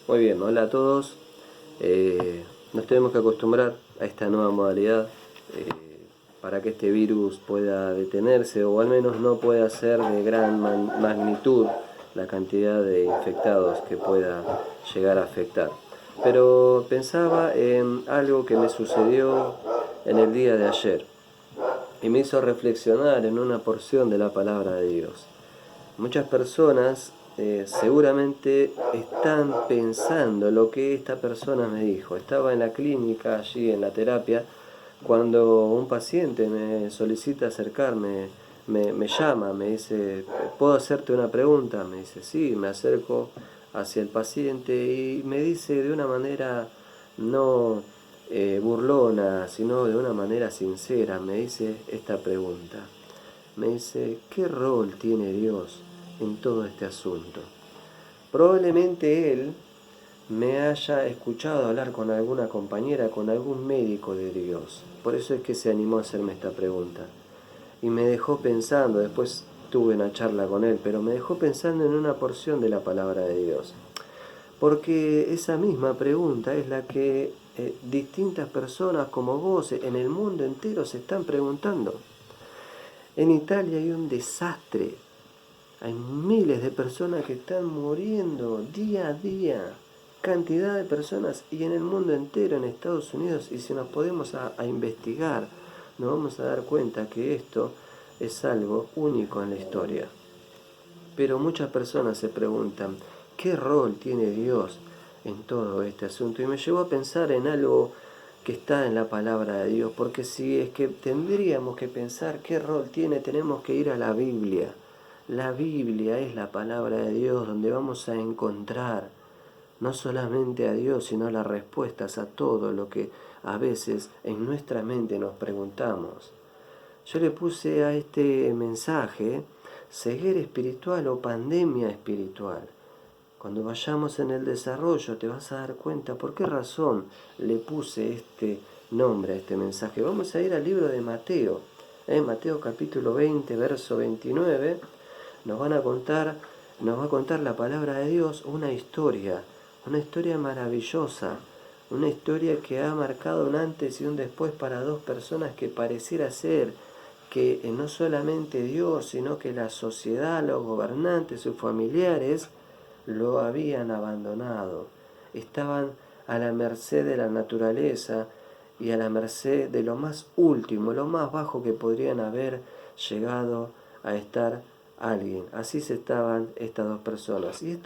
Muy bien, hola a todos. Nos tenemos que acostumbrar a esta nueva modalidad eh, para que este virus pueda detenerse o al menos no pueda ser de gran magnitud la cantidad de infectados que pueda llegar a afectar. Pero pensaba en algo que me sucedió en el día de ayer y me hizo reflexionar en una porción de la palabra de Dios. Muchas personas seguramente están pensando lo que esta persona me dijo. Estaba en la clínica, allí en la terapia, cuando un paciente me solicita acercarme, me llama, me dice, ¿puedo hacerte una pregunta? Me dice, sí, me acerco hacia el paciente y me dice de una manera no burlona, sino de una manera sincera, me dice esta pregunta. Me dice, ¿qué rol tiene Dios en todo este asunto? Probablemente él me haya escuchado hablar con alguna compañera, con algún médico de Dios. Por eso es que se animó a hacerme esta pregunta. Y me dejó pensando, después tuve una charla con él, pero me dejó pensando en una porción de la palabra de Dios. Porque esa misma pregunta es la que distintas personas como vos en el mundo entero se están preguntando. En Italia hay un desastre. Hay miles de personas que están muriendo día a día. Cantidad de personas y en el mundo entero, en Estados Unidos. Y si nos podemos a investigar, nos vamos a dar cuenta que esto es algo único en la historia. Pero muchas personas se preguntan, ¿qué rol tiene Dios en todo este asunto? Y me llevó a pensar en algo que está en la palabra de Dios, porque si es que tendríamos que pensar qué rol tiene, tenemos que ir a la Biblia. La Biblia es la palabra de Dios donde vamos a encontrar no solamente a Dios, sino las respuestas a todo lo que a veces en nuestra mente nos preguntamos. Yo le puse a este mensaje ceguera espiritual o pandemia espiritual. Cuando vayamos en el desarrollo te vas a dar cuenta por qué razón le puse este nombre a este mensaje. Vamos a ir al libro de Mateo. Mateo capítulo 20, verso 29. Nos va a contar la palabra de Dios una historia maravillosa, una historia que ha marcado un antes y un después para dos personas que pareciera ser que no solamente Dios, sino que la sociedad, los gobernantes, sus familiares, lo habían abandonado. Estaban a la merced de la naturaleza y a la merced de lo más último, lo más bajo que podrían haber llegado a estar alguien. Así se estaban estas dos personas. Y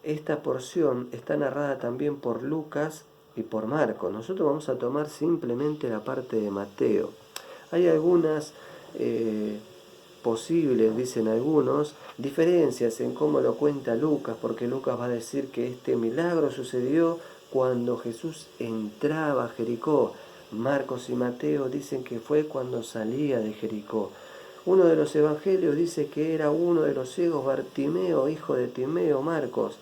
esta porción está narrada también por Lucas y por Marcos. Nosotros vamos a tomar simplemente la parte de Mateo. Hay algunas posibles, dicen algunos, diferencias en cómo lo cuenta Lucas, porque Lucas va a decir que este milagro sucedió cuando Jesús entraba a Jericó. Marcos y Mateo dicen que fue cuando salía de Jericó. Uno de los evangelios dice que era uno de los ciegos, Bartimeo, hijo de Timeo, Marcos,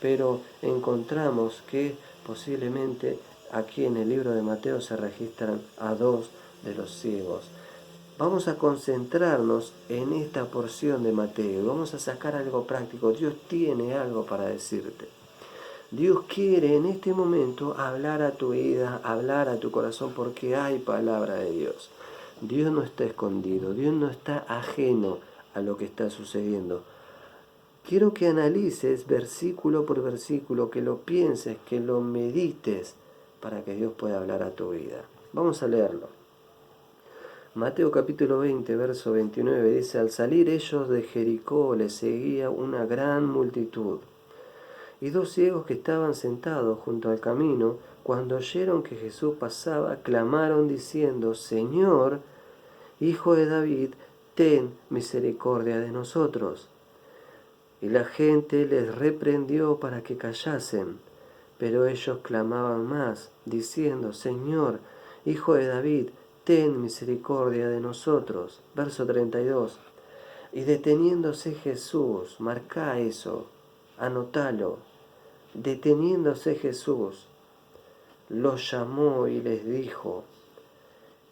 pero encontramos que posiblemente aquí en el libro de Mateo se registran a dos de los ciegos. Vamos a concentrarnos en esta porción de Mateo. Vamos a sacar algo práctico. Dios tiene algo para decirte. Dios quiere en este momento hablar a tu vida, hablar a tu corazón, porque hay palabra de Dios. Dios no está escondido, Dios no está ajeno a lo que está sucediendo. Quiero que analices versículo por versículo, que lo pienses, que lo medites, para que Dios pueda hablar a tu vida. Vamos a leerlo. Mateo capítulo 20, verso 29 dice, al salir ellos de Jericó les seguía una gran multitud. Y dos ciegos que estaban sentados junto al camino, cuando oyeron que Jesús pasaba, clamaron diciendo, Señor, Hijo de David, ten misericordia de nosotros. Y la gente les reprendió para que callasen, pero ellos clamaban más, diciendo, Señor, Hijo de David, ten misericordia de nosotros. Verso 32. Y deteniéndose Jesús, marca eso, anótalo. Deteniéndose Jesús, los llamó y les dijo,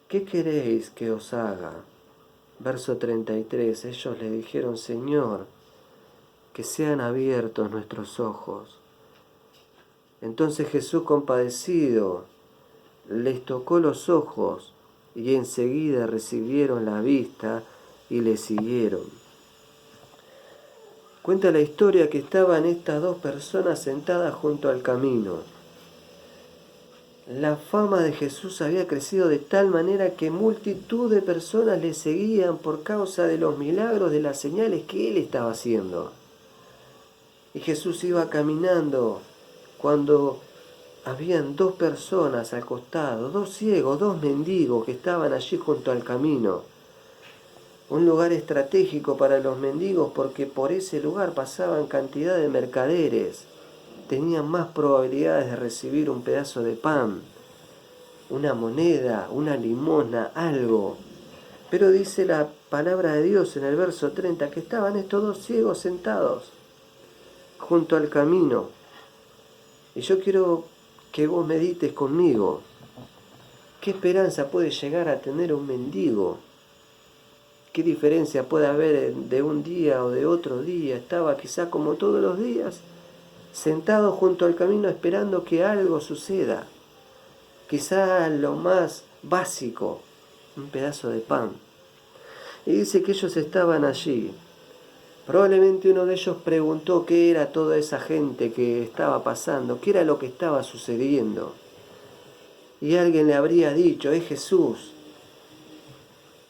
¿qué queréis que os haga? Verso 33. Ellos le dijeron, Señor, que sean abiertos nuestros ojos. Entonces Jesús, compadecido, les tocó los ojos y enseguida recibieron la vista y le siguieron. Cuenta la historia que estaban estas dos personas sentadas junto al camino. La fama de Jesús había crecido de tal manera que multitud de personas le seguían por causa de los milagros, de las señales que él estaba haciendo. Y Jesús iba caminando cuando habían dos personas al costado, dos ciegos, dos mendigos que estaban allí junto al camino. Un lugar estratégico para los mendigos porque por ese lugar pasaban cantidad de mercaderes. Tenían más probabilidades de recibir un pedazo de pan, una moneda, una limosna, algo. Pero dice la palabra de Dios en el verso 30 que estaban estos dos ciegos sentados junto al camino. Y yo quiero que vos medites conmigo. ¿Qué esperanza puede llegar a tener un mendigo? ¿Qué diferencia puede haber de un día o de otro día? Estaba quizá como todos los días, sentado junto al camino esperando que algo suceda. Quizá lo más básico, un pedazo de pan. Y dice que ellos estaban allí. Probablemente uno de ellos preguntó qué era toda esa gente que estaba pasando, qué era lo que estaba sucediendo. Y alguien le habría dicho, es Jesús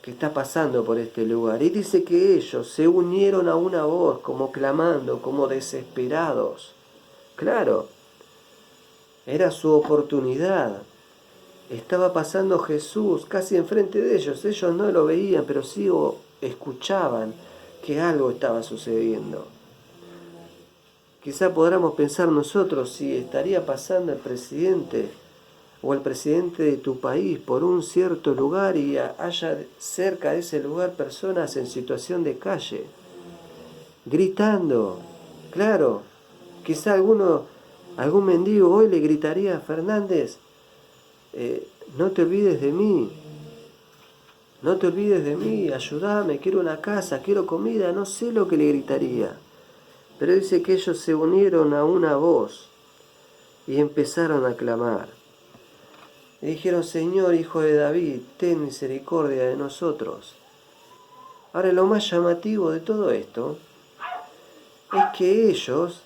que está pasando por este lugar. Y dice que ellos se unieron a una voz, como clamando, como desesperados. Claro, era su oportunidad. Estaba pasando Jesús casi enfrente de ellos. Ellos no lo veían, pero sí escuchaban que algo estaba sucediendo. Quizá podamos pensar nosotros si estaría pasando el presidente o el presidente de tu país por un cierto lugar y haya cerca de ese lugar personas en situación de calle, gritando. Claro, quizá algún mendigo hoy le gritaría a Fernández, no te olvides de mí, no te olvides de mí, ayúdame, quiero una casa, quiero comida, no sé lo que le gritaría. Pero dice que ellos se unieron a una voz y empezaron a clamar. Y dijeron, Señor, Hijo de David, ten misericordia de nosotros. Ahora, lo más llamativo de todo esto es que ellos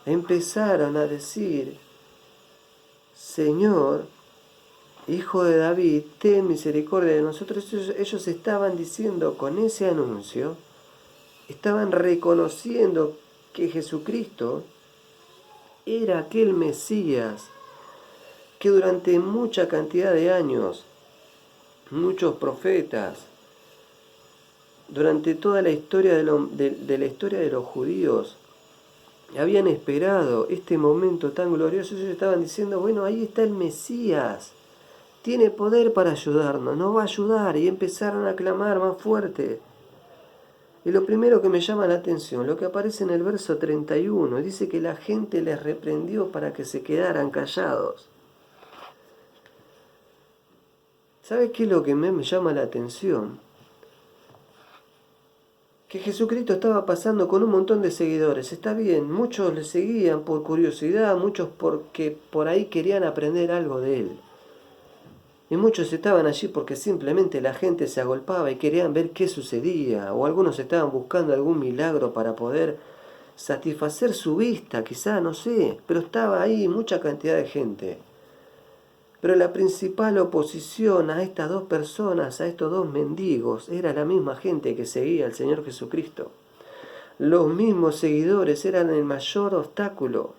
empezaron a decir, Señor, Hijo de David, ten misericordia de nosotros. Ellos estaban diciendo con ese anuncio, estaban reconociendo que Jesucristo era aquel Mesías que durante mucha cantidad de años, muchos profetas, durante toda la historia de la historia de los judíos, habían esperado este momento tan glorioso. Ellos estaban diciendo, bueno, ahí está el Mesías, tiene poder para ayudarnos, nos va a ayudar. Y empezaron a clamar más fuerte. Y lo primero que me llama la atención, lo que aparece en el verso 31, dice que la gente les reprendió para que se quedaran callados. ¿Sabes qué es lo que me llama la atención? Que Jesucristo estaba pasando con un montón de seguidores. Está bien, muchos le seguían por curiosidad, muchos porque por ahí querían aprender algo de él. Y muchos estaban allí porque simplemente la gente se agolpaba y querían ver qué sucedía. O algunos estaban buscando algún milagro para poder satisfacer su vista, quizá, no sé. Pero estaba ahí mucha cantidad de gente. Pero la principal oposición a estas dos personas, a estos dos mendigos, era la misma gente que seguía al Señor Jesucristo. Los mismos seguidores eran el mayor obstáculo.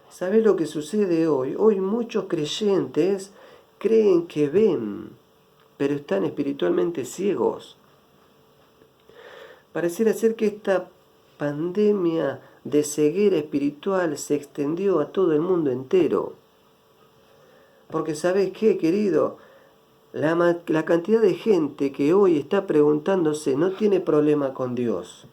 ¿Sabés lo que sucede hoy? Hoy muchos creyentes creen que ven, pero están espiritualmente ciegos. Pareciera ser que esta pandemia de ceguera espiritual se extendió a todo el mundo entero. Porque ¿sabés qué, querido? La cantidad de gente que hoy está preguntándose no tiene problema con Dios.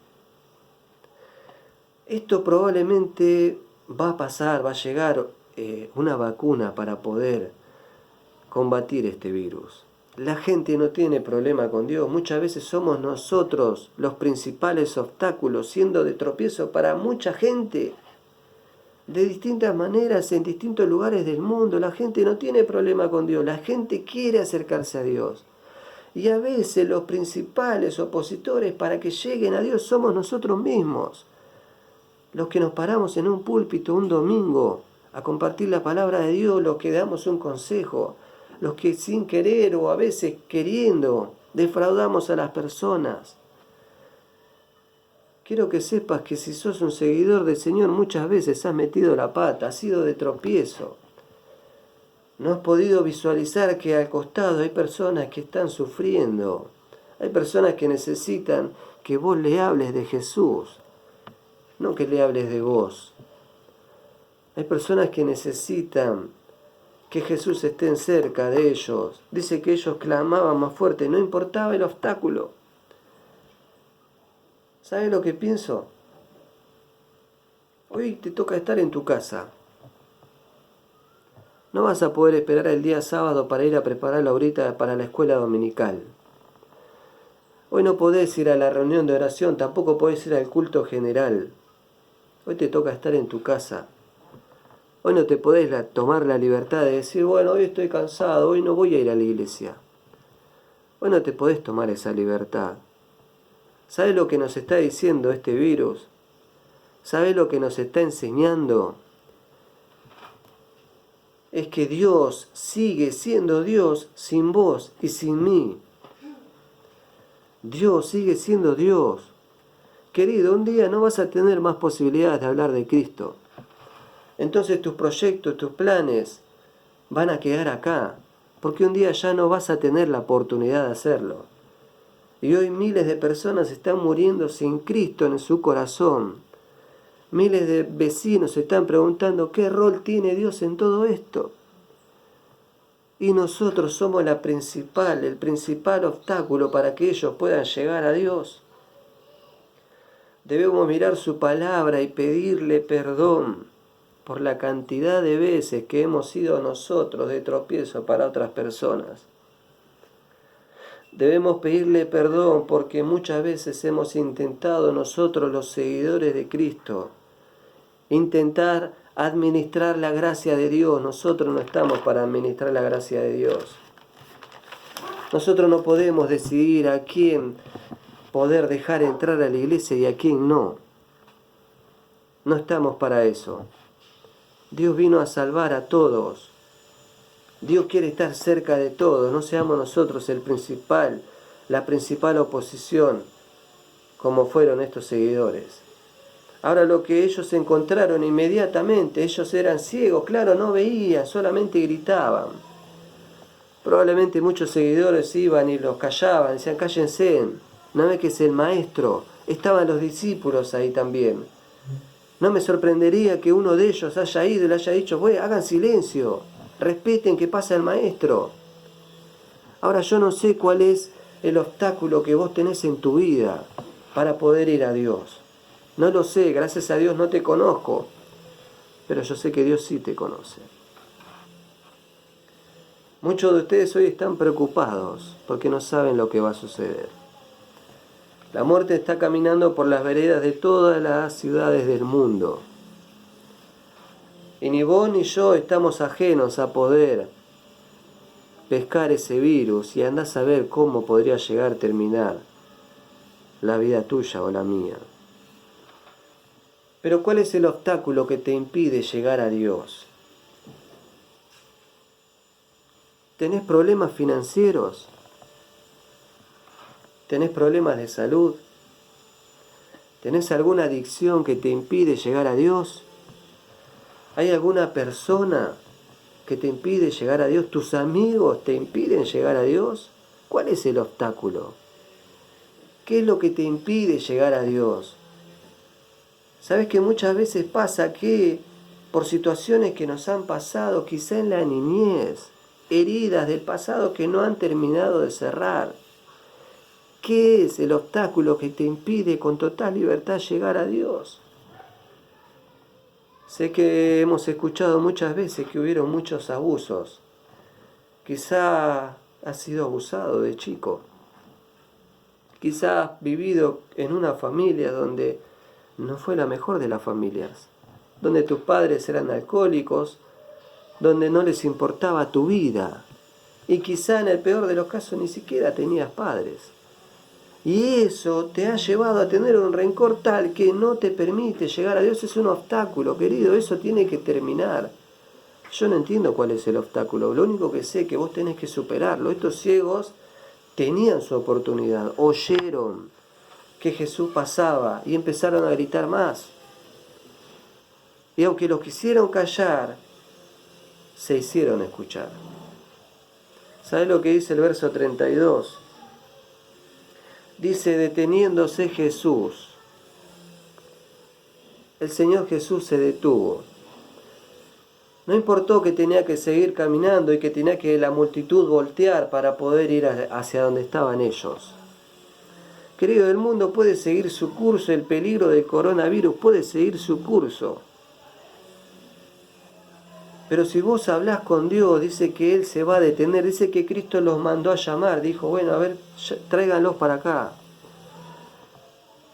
Esto probablemente va a pasar, va a llegar una vacuna para poder combatir este virus. La gente no tiene problema con Dios. Muchas veces somos nosotros los principales obstáculos, siendo de tropiezo para mucha gente. de distintas maneras en distintos lugares del mundo. La gente no tiene problema con Dios, la gente quiere acercarse a Dios. Y a veces los principales opositores para que lleguen a Dios somos nosotros mismos, los que nos paramos en un púlpito un domingo a compartir la palabra de Dios, los que damos un consejo, los que sin querer o a veces queriendo defraudamos a las personas. Quiero que sepas que si sos un seguidor del Señor muchas veces has metido la pata, has sido de tropiezo. No has podido visualizar que al costado hay personas que están sufriendo. Hay personas que necesitan que vos le hables de Jesús, no que le hables de vos. Hay personas que necesitan que Jesús esté cerca de ellos. Dice que ellos clamaban más fuerte, no importaba el obstáculo. ¿Sabes lo que pienso? Hoy te toca estar en tu casa. No vas a poder esperar el día sábado para ir a preparar la horita para la escuela dominical. Hoy no podés ir a la reunión de oración, tampoco podés ir al culto general. Hoy te toca estar en tu casa. Hoy no te podés tomar la libertad de decir, bueno, hoy estoy cansado, hoy no voy a ir a la iglesia. Hoy no te podés tomar esa libertad. ¿Sabes lo que nos está diciendo este virus? ¿Sabes lo que nos está enseñando? Es que Dios sigue siendo Dios sin vos y sin mí. Dios sigue siendo Dios. Querido, un día no vas a tener más posibilidades de hablar de Cristo. Entonces tus proyectos, tus planes van a quedar acá, porque un día ya no vas a tener la oportunidad de hacerlo. Y hoy miles de personas están muriendo sin Cristo en su corazón. Miles de vecinos se están preguntando qué rol tiene Dios en todo esto. Y nosotros somos el principal obstáculo para que ellos puedan llegar a Dios. Debemos mirar su palabra y pedirle perdón por la cantidad de veces que hemos sido nosotros de tropiezo para otras personas. Debemos pedirle perdón porque muchas veces hemos intentado nosotros, los seguidores de Cristo, intentar administrar la gracia de Dios. Nosotros no estamos para administrar la gracia de Dios. Nosotros no podemos decidir a quién poder dejar entrar a la iglesia y a quién no. No estamos para eso. Dios vino a salvar a todos. Dios quiere estar cerca de todos. No seamos nosotros la principal oposición, como fueron estos seguidores. Ahora lo que ellos encontraron inmediatamente, ellos eran ciegos, claro, no veían, solamente gritaban. Probablemente muchos seguidores iban y los callaban, decían, cállense, no ve que es el maestro. Estaban los discípulos ahí también. No me sorprendería que uno de ellos haya ido y le haya dicho, hagan silencio, respeten que pasa el maestro. Ahora yo no sé cuál es el obstáculo que vos tenés en tu vida para poder ir a Dios. No lo sé, gracias a Dios no te conozco, pero yo sé que Dios sí te conoce. Muchos de ustedes hoy están preocupados porque no saben lo que va a suceder. La muerte está caminando por las veredas de todas las ciudades del mundo. Y ni vos ni yo estamos ajenos a poder pescar ese virus y andás a ver cómo podría llegar a terminar la vida tuya o la mía. Pero ¿cuál es el obstáculo que te impide llegar a Dios? ¿Tenés problemas financieros? ¿Tenés problemas de salud? ¿Tenés alguna adicción que te impide llegar a Dios? ¿Hay alguna persona que te impide llegar a Dios? ¿Tus amigos te impiden llegar a Dios? ¿Cuál es el obstáculo? ¿Qué es lo que te impide llegar a Dios? ¿Sabes que muchas veces pasa que por situaciones que nos han pasado, quizá en la niñez, heridas del pasado que no han terminado de cerrar? ¿Qué es el obstáculo que te impide con total libertad llegar a Dios? Sé que hemos escuchado muchas veces que hubieron muchos abusos. Quizá has sido abusado de chico. Quizá has vivido en una familia donde no fue la mejor de las familias. donde tus padres eran alcohólicos, donde no les importaba tu vida. Y quizá en el peor de los casos ni siquiera tenías padres. Y eso te ha llevado a tener un rencor tal que no te permite llegar a Dios. Es un obstáculo, querido, eso tiene que terminar. Yo no entiendo cuál es el obstáculo, lo único que sé es que vos tenés que superarlo. Estos ciegos tenían su oportunidad, oyeron que Jesús pasaba y empezaron a gritar más. Y aunque los quisieron callar, se hicieron escuchar. ¿Sabes lo que dice el verso 32? Dice, deteniéndose Jesús, el Señor Jesús se detuvo. No importó que tenía que seguir caminando y que tenía que la multitud voltear para poder ir hacia donde estaban ellos. Querido, el mundo puede seguir su curso, el peligro del coronavirus puede seguir su curso. Pero si vos hablás con Dios, dice que Él se va a detener, dice que Cristo los mandó a llamar, dijo, bueno, a ver, tráiganlos para acá.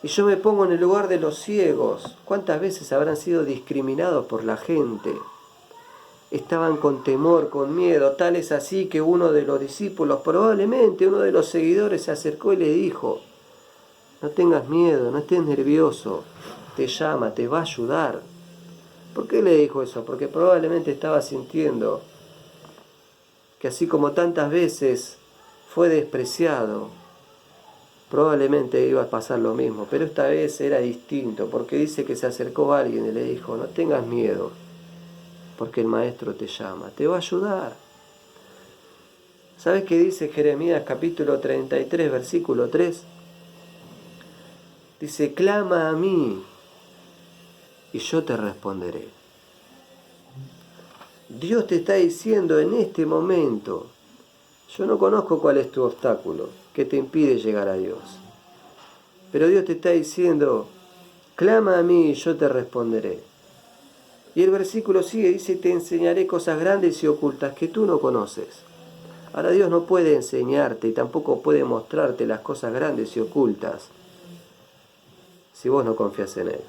Y yo me pongo en el lugar de los ciegos. ¿Cuántas veces habrán sido discriminados por la gente? Estaban con temor, con miedo, tal es así que uno de los discípulos, probablemente uno de los seguidores, se acercó y le dijo, no tengas miedo, no estés nervioso, te llama, te va a ayudar. ¿Por qué le dijo eso? Porque probablemente estaba sintiendo que así como tantas veces fue despreciado, probablemente iba a pasar lo mismo, pero esta vez era distinto, porque dice que se acercó a alguien y le dijo, no tengas miedo, porque el Maestro te llama, te va a ayudar. ¿Sabes qué dice Jeremías capítulo 33, versículo 3? Dice, clama a mí y yo te responderé. Dios te está diciendo en este momento, yo no conozco cuál es tu obstáculo que te impide llegar a Dios, pero Dios te está diciendo, clama a mí y yo te responderé. Y el versículo sigue, dice, te enseñaré cosas grandes y ocultas que tú no conoces. Ahora Dios no puede enseñarte y tampoco puede mostrarte las cosas grandes y ocultas si vos no confías en Él.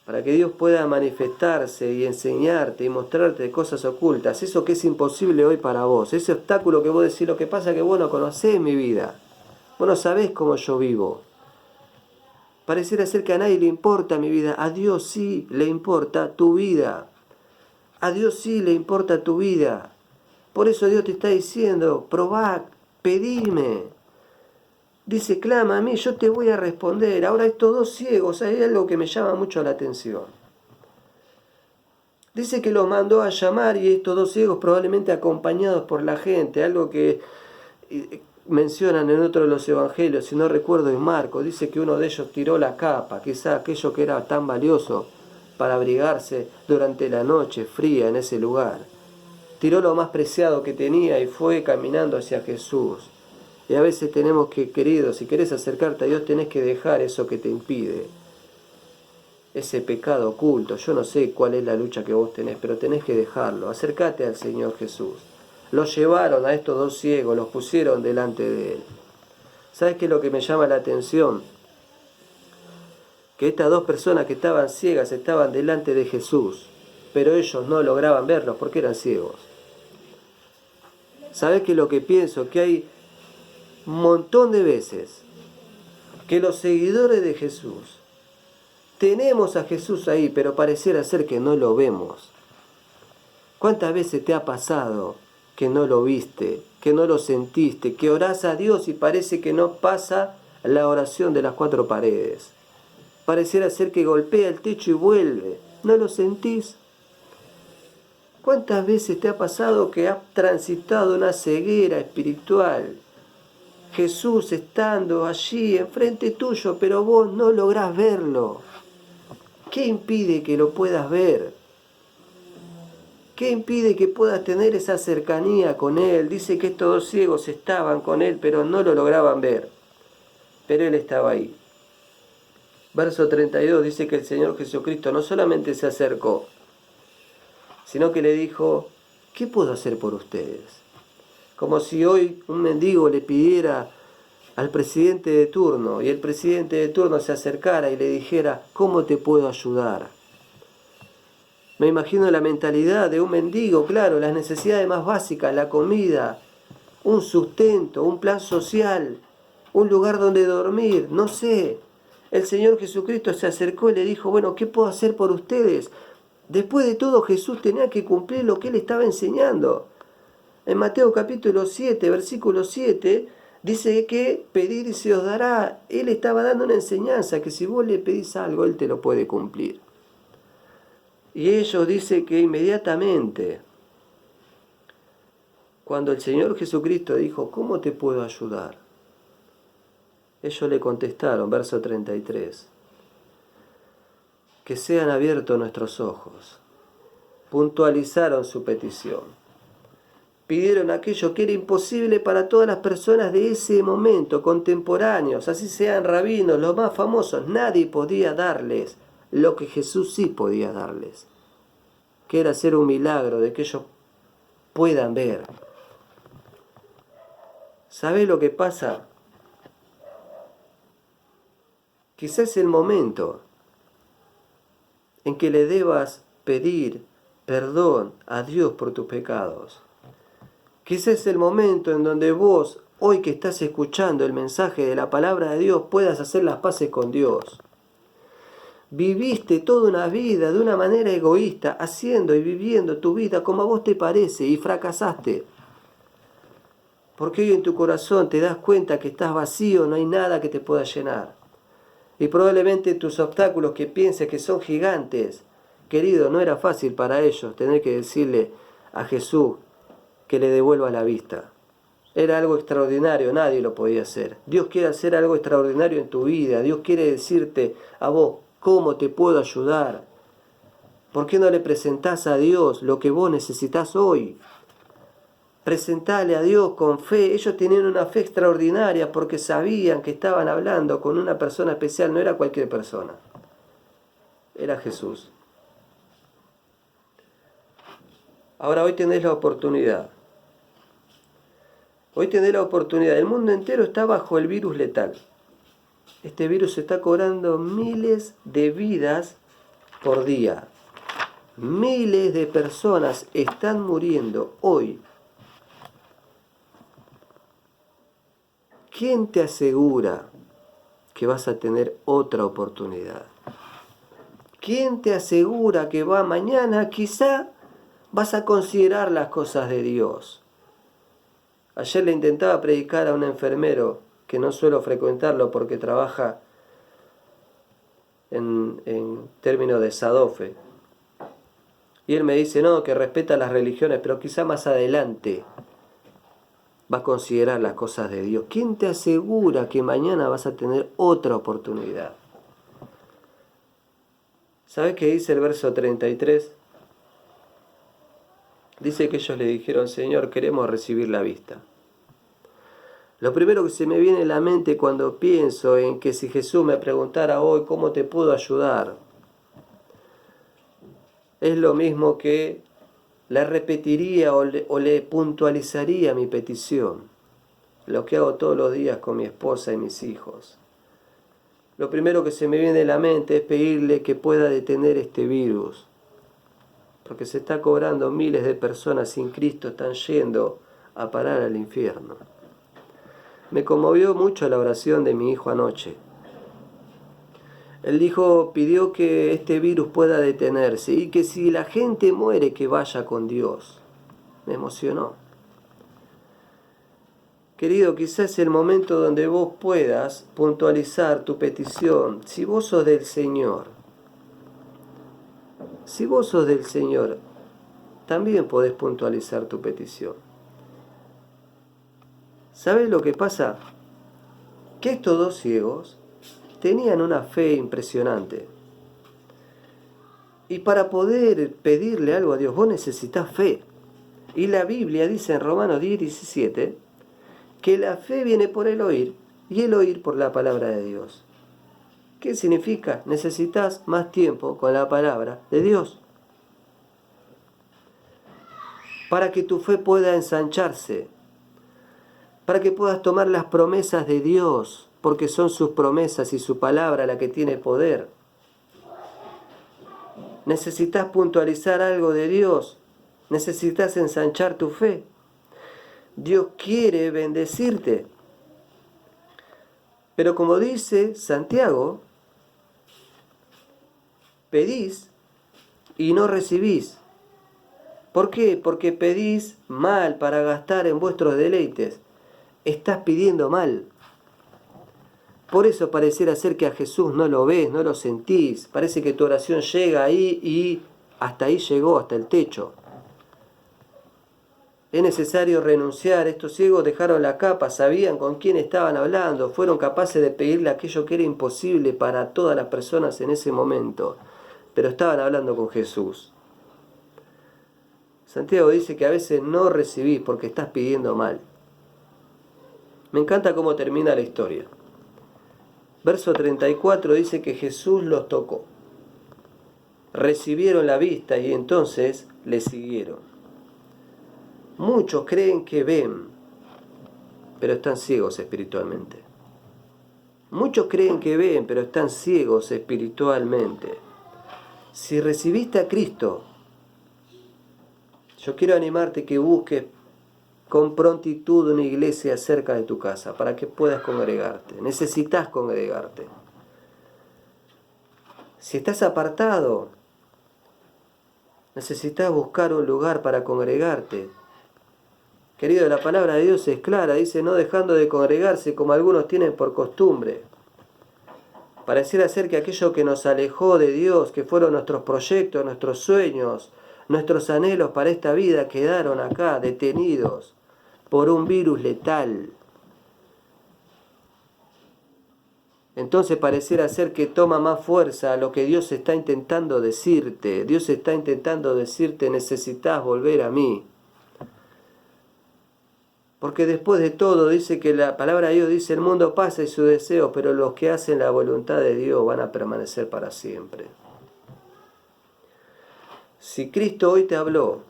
Para que Dios pueda manifestarse y enseñarte y mostrarte cosas ocultas, eso que es imposible hoy para vos, ese obstáculo que vos decís, lo que pasa es que vos no conocés mi vida, vos no sabés cómo yo vivo. Pareciera ser que a nadie le importa mi vida, a Dios sí le importa tu vida, a Dios sí le importa tu vida. Por eso Dios te está diciendo, probá, pedime. Dice, clama a mí, yo te voy a responder. Ahora estos dos ciegos, hay algo que me llama mucho la atención. Dice que los mandó a llamar y estos dos ciegos probablemente acompañados por la gente, algo que mencionan en otro de los evangelios, si no recuerdo en Marcos, dice que uno de ellos tiró la capa, quizá aquello que era tan valioso para abrigarse durante la noche fría en ese lugar. Tiró lo más preciado que tenía y fue caminando hacia Jesús. Y a veces tenemos que, querido, si querés acercarte a Dios, tenés que dejar eso que te impide. Ese pecado oculto. Yo no sé cuál es la lucha que vos tenés, pero tenés que dejarlo. Acércate al Señor Jesús. Los llevaron a estos dos ciegos, los pusieron delante de Él. ¿Sabes qué es lo que me llama la atención? Que estas dos personas que estaban ciegas estaban delante de Jesús, pero ellos no lograban verlos porque eran ciegos. ¿Sabes qué es lo que pienso? Que hay un montón de veces que los seguidores de Jesús tenemos a Jesús ahí, pero pareciera ser que no lo vemos. ¿Cuántas veces te ha pasado que no lo viste, que no lo sentiste, que orás a Dios y parece que no pasa la oración de las cuatro paredes? Pareciera ser que golpea el techo y vuelve. ¿No lo sentís? ¿Cuántas veces te ha pasado que has transitado una ceguera espiritual? Jesús estando allí enfrente tuyo, pero vos no lográs verlo. ¿Qué impide que lo puedas ver? ¿Qué impide que puedas tener esa cercanía con Él? Dice que estos dos ciegos estaban con Él, pero no lo lograban ver. Pero Él estaba ahí. Verso 32 dice que el Señor Jesucristo no solamente se acercó, sino que le dijo, ¿qué puedo hacer por ustedes? Como si hoy un mendigo le pidiera al presidente de turno y el presidente de turno se acercara y le dijera, ¿cómo te puedo ayudar? Me imagino la mentalidad de un mendigo, claro, las necesidades más básicas, la comida, un sustento, un plan social, un lugar donde dormir, no sé. El Señor Jesucristo se acercó y le dijo, bueno, ¿qué puedo hacer por ustedes? Después de todo, Jesús tenía que cumplir lo que Él estaba enseñando. En Mateo capítulo 7, versículo 7, dice que pedir y se os dará. Él estaba dando una enseñanza que si vos le pedís algo, Él te lo puede cumplir. Y ellos dicen que inmediatamente, cuando el Señor Jesucristo dijo, ¿cómo te puedo ayudar? Ellos le contestaron, verso 33, que sean abiertos nuestros ojos. Puntualizaron su petición. Pidieron aquello que era imposible para todas las personas de ese momento, contemporáneos, así sean rabinos, los más famosos. Nadie podía darles lo que Jesús sí podía darles, que era hacer un milagro de que ellos puedan ver. ¿Sabés lo que pasa? Quizás es el momento en que le debas pedir perdón a Dios por tus pecados. Quizás es el momento en donde vos, hoy que estás escuchando el mensaje de la palabra de Dios, puedas hacer las paces con Dios. Viviste toda una vida de una manera egoísta, haciendo y viviendo tu vida como a vos te parece, y fracasaste. Porque hoy en tu corazón te das cuenta que estás vacío, no hay nada que te pueda llenar. Y probablemente tus obstáculos que pienses que son gigantes, querido, no era fácil para ellos tener que decirle a Jesús que le devuelva la vista. Era algo extraordinario, nadie lo podía hacer. Dios quiere hacer algo extraordinario en tu vida. Dios quiere decirte a vos, ¿cómo te puedo ayudar? ¿Por qué no le presentás a Dios lo que vos necesitas hoy? Presentale a Dios con fe. Ellos tenían una fe extraordinaria porque sabían que estaban hablando con una persona especial. No era cualquier persona. Era Jesús. Ahora hoy tenés la oportunidad. Hoy tenés la oportunidad. El mundo entero está bajo el virus letal. Este virus está cobrando miles de vidas por día. Miles de personas están muriendo hoy. ¿Quién te asegura que vas a tener otra oportunidad? ¿Quién te asegura que mañana quizá vas a considerar las cosas de Dios? Ayer le intentaba predicar a un enfermero, que no suelo frecuentarlo porque trabaja en términos de Sadofe. Y él me dice, no, que respeta las religiones, pero quizá más adelante va a considerar las cosas de Dios. ¿Quién te asegura que mañana vas a tener otra oportunidad? ¿Sabes qué dice el verso 33? Dice que ellos le dijeron, Señor, queremos recibir la vista. Lo primero que se me viene a la mente cuando pienso en que si Jesús me preguntara hoy cómo te puedo ayudar, es lo mismo que le repetiría o le puntualizaría mi petición, lo que hago todos los días con mi esposa y mis hijos. Lo primero que se me viene a la mente es pedirle que pueda detener este virus, porque se está cobrando, miles de personas sin Cristo están yendo a parar al infierno. Me conmovió mucho la oración de mi hijo anoche. Él pidió que este virus pueda detenerse y que si la gente muere que vaya con Dios. Me emocionó. Querido, quizás es el momento donde vos puedas puntualizar tu petición. Si vos sos del Señor, también podés puntualizar tu petición. ¿Sabés lo que pasa? Que estos dos ciegos tenían una fe impresionante. Y para poder pedirle algo a Dios, vos necesitas fe. Y la Biblia dice en Romanos 10:17 que la fe viene por el oír y el oír por la palabra de Dios. ¿Qué significa? Necesitas más tiempo con la palabra de Dios para que tu fe pueda ensancharse, para que puedas tomar las promesas de Dios, porque son sus promesas y su palabra la que tiene poder. ¿Necesitas puntualizar algo de Dios? ¿Necesitas ensanchar tu fe? Dios quiere bendecirte. Pero como dice Santiago, pedís y no recibís. ¿Por qué? Porque pedís mal para gastar en vuestros deleites. Estás pidiendo mal. Por eso pareciera ser que a Jesús no lo ves, no lo sentís. Parece que tu oración llega ahí y hasta ahí llegó, hasta el techo. Es necesario renunciar. Estos ciegos dejaron la capa, sabían con quién estaban hablando, fueron capaces de pedirle aquello que era imposible para todas las personas en ese momento. Pero estaban hablando con Jesús. Santiago dice que a veces no recibís porque estás pidiendo mal. Me encanta cómo termina la historia. Verso 34 dice que Jesús los tocó. Recibieron la vista y entonces le siguieron. Muchos creen que ven, pero están ciegos espiritualmente. Muchos creen que ven, pero están ciegos espiritualmente. Si recibiste a Cristo, yo quiero animarte que busques con prontitud una iglesia cerca de tu casa para que puedas congregarte. Necesitas congregarte. Si estás apartado, necesitas buscar un lugar para congregarte. Querido, la palabra de Dios es clara, dice, no dejando de congregarse como algunos tienen por costumbre. Pareciera ser que aquello que nos alejó de Dios, que fueron nuestros proyectos, nuestros sueños, nuestros anhelos para esta vida, quedaron acá detenidos por un virus letal. Entonces pareciera ser que toma más fuerza lo que Dios está intentando decirte. Dios está intentando decirte, necesitas volver a mí. Porque después de todo dice que la palabra de Dios dice, el mundo pasa y su deseo, pero los que hacen la voluntad de Dios van a permanecer para siempre. Si Cristo hoy te habló,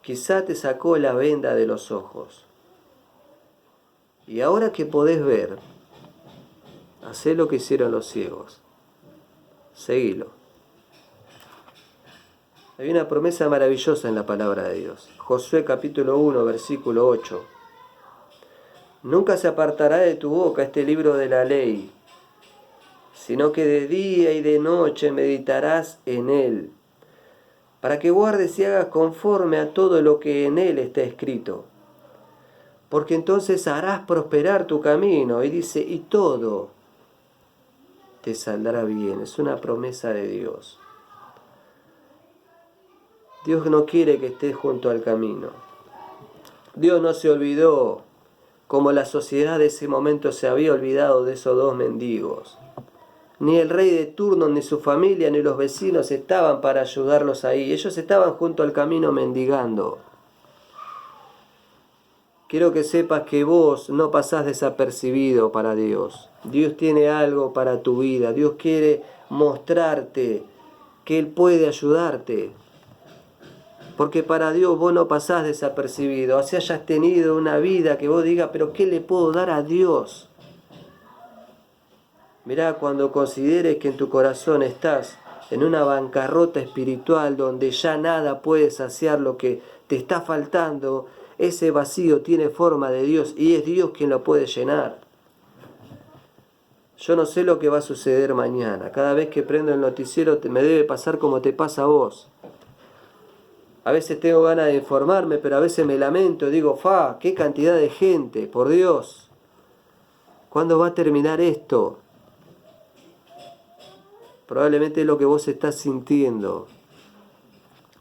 quizá te sacó la venda de los ojos. Y ahora que podés ver, hacé lo que hicieron los ciegos. Seguilo. Hay una promesa maravillosa en la palabra de Dios. Josué capítulo 1, versículo 8. Nunca se apartará de tu boca este libro de la ley, sino que de día y de noche meditarás en él, para que guardes y hagas conforme a todo lo que en él está escrito. Porque entonces harás prosperar tu camino. Y dice, y todo te saldrá bien. Es una promesa de Dios. Dios no quiere que estés junto al camino. Dios no se olvidó, como la sociedad de ese momento se había olvidado de esos dos mendigos. Ni el rey de turno, ni su familia, ni los vecinos estaban para ayudarlos ahí. Ellos estaban junto al camino mendigando. Quiero que sepas que vos no pasás desapercibido para Dios. Dios tiene algo para tu vida. Dios quiere mostrarte que Él puede ayudarte. Porque para Dios vos no pasás desapercibido. Así hayas tenido una vida que vos digas, pero ¿qué le puedo dar a Dios? Mirá, cuando consideres que en tu corazón estás en una bancarrota espiritual donde ya nada puede saciar lo que te está faltando, ese vacío tiene forma de Dios y es Dios quien lo puede llenar. Yo no sé lo que va a suceder mañana. Cada vez que prendo el noticiero me debe pasar como te pasa a vos. A veces tengo ganas de informarme, pero a veces me lamento y digo, qué cantidad de gente, por Dios. ¿Cuándo va a terminar esto? Probablemente es lo que vos estás sintiendo.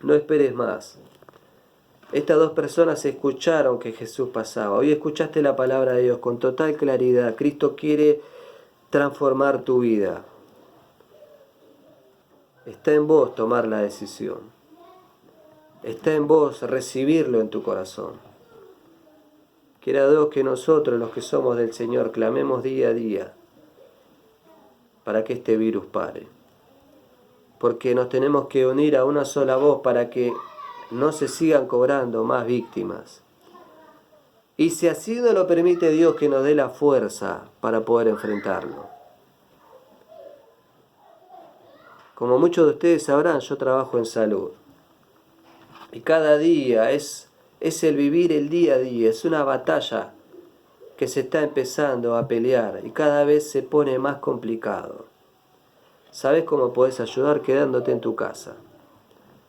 No esperes más. Estas dos personas escucharon que Jesús pasaba. Hoy escuchaste la palabra de Dios con total claridad. Cristo quiere transformar tu vida. Está en vos tomar la decisión. Está en vos recibirlo en tu corazón. Quiera Dios que nosotros, los que somos del Señor, clamemos día a día para que este virus pare. Porque nos tenemos que unir a una sola voz para que no se sigan cobrando más víctimas. Y si así nos lo permite Dios, que nos dé la fuerza para poder enfrentarlo. Como muchos de ustedes sabrán, yo trabajo en salud. Y cada día es el vivir el día a día, es una batalla que se está empezando a pelear y cada vez se pone más complicado. ¿Sabes cómo podés ayudar quedándote en tu casa?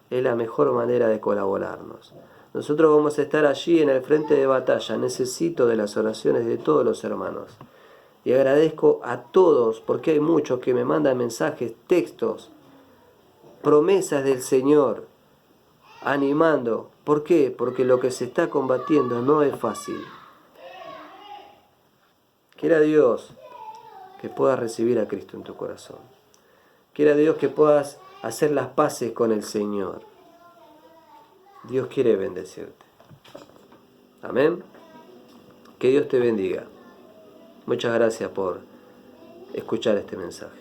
Es la mejor manera de colaborarnos. Nosotros vamos a estar allí en el frente de batalla. Necesito de las oraciones de todos los hermanos. Y agradezco a todos, porque hay muchos que me mandan mensajes, textos, promesas del Señor, animando. ¿Por qué? Porque lo que se está combatiendo no es fácil. Quiera Dios que puedas recibir a Cristo en tu corazón. Quiera Dios que puedas hacer las paces con el Señor. Dios quiere bendecirte. Amén. Que Dios te bendiga. Muchas gracias por escuchar este mensaje.